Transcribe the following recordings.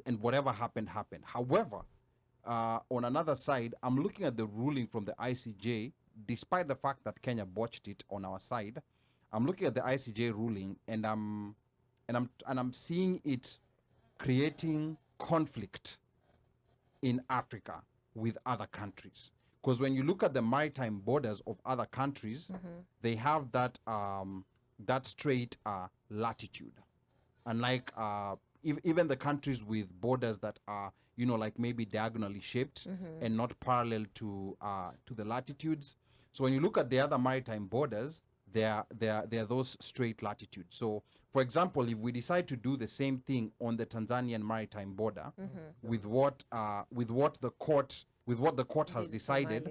And whatever happened, happened. However, on another side, I'm looking at the ruling from the ICJ, despite the fact that Kenya botched it on our side. I'm looking at the ICJ ruling, and I'm seeing it creating conflict in Africa with other countries. Because when you look at the maritime borders of other countries, they have that that straight latitude, unlike even the countries with borders that are, you know, like maybe diagonally shaped and not parallel to the latitudes. So when you look at the other maritime borders, they're those straight latitudes. So, for example, if we decide to do the same thing on the Tanzanian maritime border, with what the court has decided,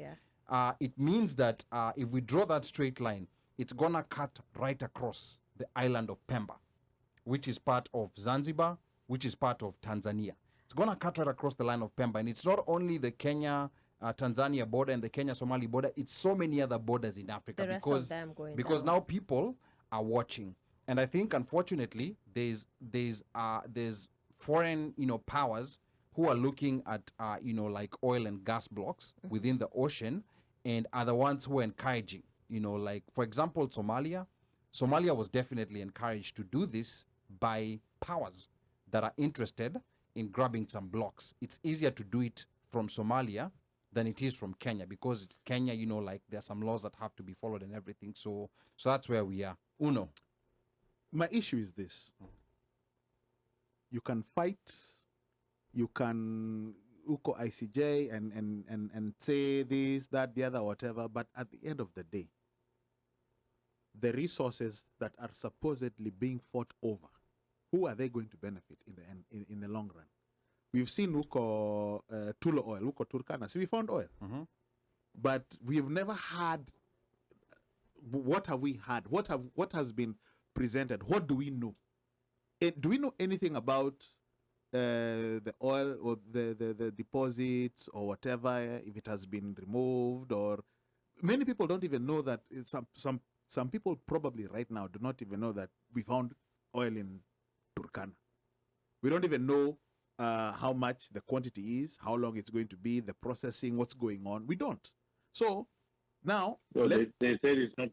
it means that if we draw that straight line, it's gonna cut right across the island of Pemba, which is part of Zanzibar, which is part of Tanzania. It's gonna cut right across the line of Pemba, and it's not only the Kenya Tanzania border and the Kenya-Somali border, it's so many other borders in Africa, The rest of them going because down. now people are watching. And I think, unfortunately, there's foreign, you know, powers who are looking at, you know, like oil and gas blocks within the ocean, and are the ones who are encouraging, you know, like, for example, Somalia was definitely encouraged to do this by powers that are interested in grabbing some blocks. It's easier to do it from Somalia than it is from Kenya, because Kenya, you know, like, there are some laws that have to be followed and everything. So that's where we are. Uno. My issue is this. You can fight, you can uko ICJ and say this, that, the other, whatever, but at the end of the day, the resources that are supposedly being fought over, who are they going to benefit in the end, in the long run? We've seen uko Tulo oil, uko Turkana. See, we found oil, but we've never had. What have we had? What has been presented? What do we know? Do we know anything about the oil or the deposits or whatever, if it has been removed? Or many people don't even know that. Some people probably right now do not even know that we found oil in Turkana. We don't even know how much the quantity is, how long it's going to be, the processing, what's going on. We don't. So now, so they said it's not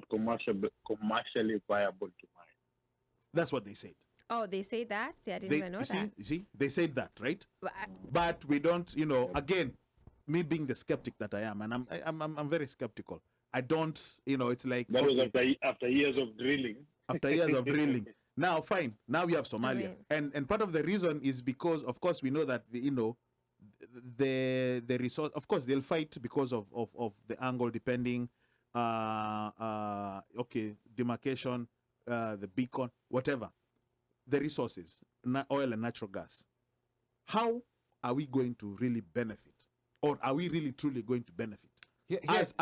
commercially viable to mine. That's what they said. Oh, they say that? See, I didn't even know that. You see, they said that, right? But But we don't, you know, again, me being the skeptic that I am, and I'm very skeptical. I don't, you know, it's like, That was okay, after years of drilling. after years of drilling. Now, fine. Now we have Somalia, and part of the reason is because, of course, we know that the resource. Of course, they'll fight because of the angle, depending. Okay, demarcation, the beacon, whatever. The resources, oil and natural gas. How are we going to really benefit, or are we really truly going to benefit? As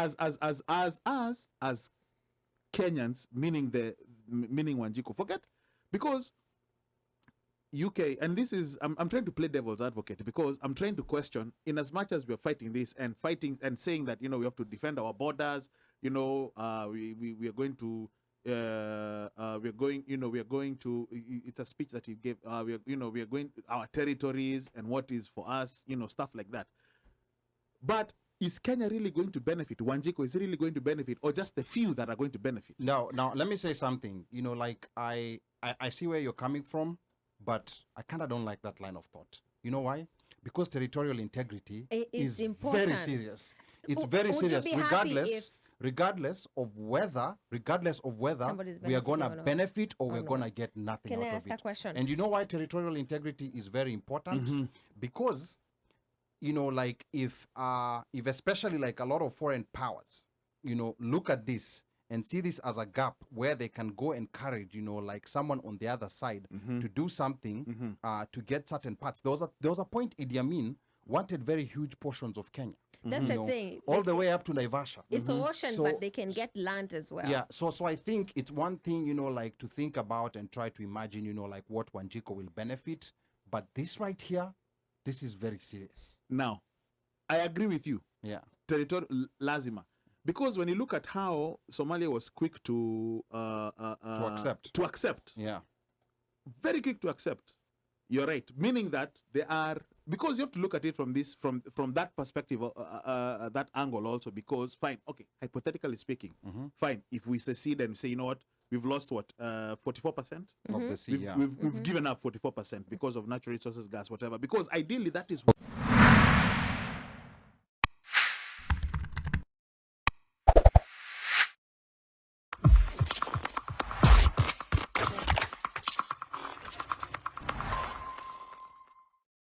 Kenyans, meaning Wanjiku, forget, because UK, and this is, I'm trying to play devil's advocate, because I'm trying to question, in as much as we're fighting this and saying that, you know, we have to defend our borders, you know, we are going to it's a speech that he gave, we are going our territories and what is for us, you know, stuff like that. But is Kenya really going to benefit? Wanjiku is really going to benefit, or just the few that are going to benefit? Now, let me say something. You know, like, I see where you're coming from, but I kind of don't like that line of thought. You know why? Because territorial integrity is important. very serious. It's very serious, regardless of whether we are going to benefit or we're going to get nothing Can out I of ask it. a question? And you know why territorial integrity is very important? Because, you know, like, if especially like a lot of foreign powers, you know, look at this and see this as a gap where they can go encourage, you know, like someone on the other side to do something to get certain parts. There was a point Idi Amin wanted very huge portions of Kenya. That's the thing. All the way up to Naivasha. It's ocean, but they can get land as well. Yeah, so I think it's one thing, you know, like, to think about and try to imagine, you know, like, what Wanjiku will benefit. But this right here, this is very serious. Now, I agree with you. Yeah. Lazima. Because when you look at how Somalia was quick to accept, yeah, very quick to accept. You're right, meaning that they are, because you have to look at it from that perspective, that angle also. Because fine, okay, hypothetically speaking, fine, if we secede and say, you know what, we've lost 44% of the sea. We've given up 44% because of natural resources, gas, whatever. Because ideally, that is what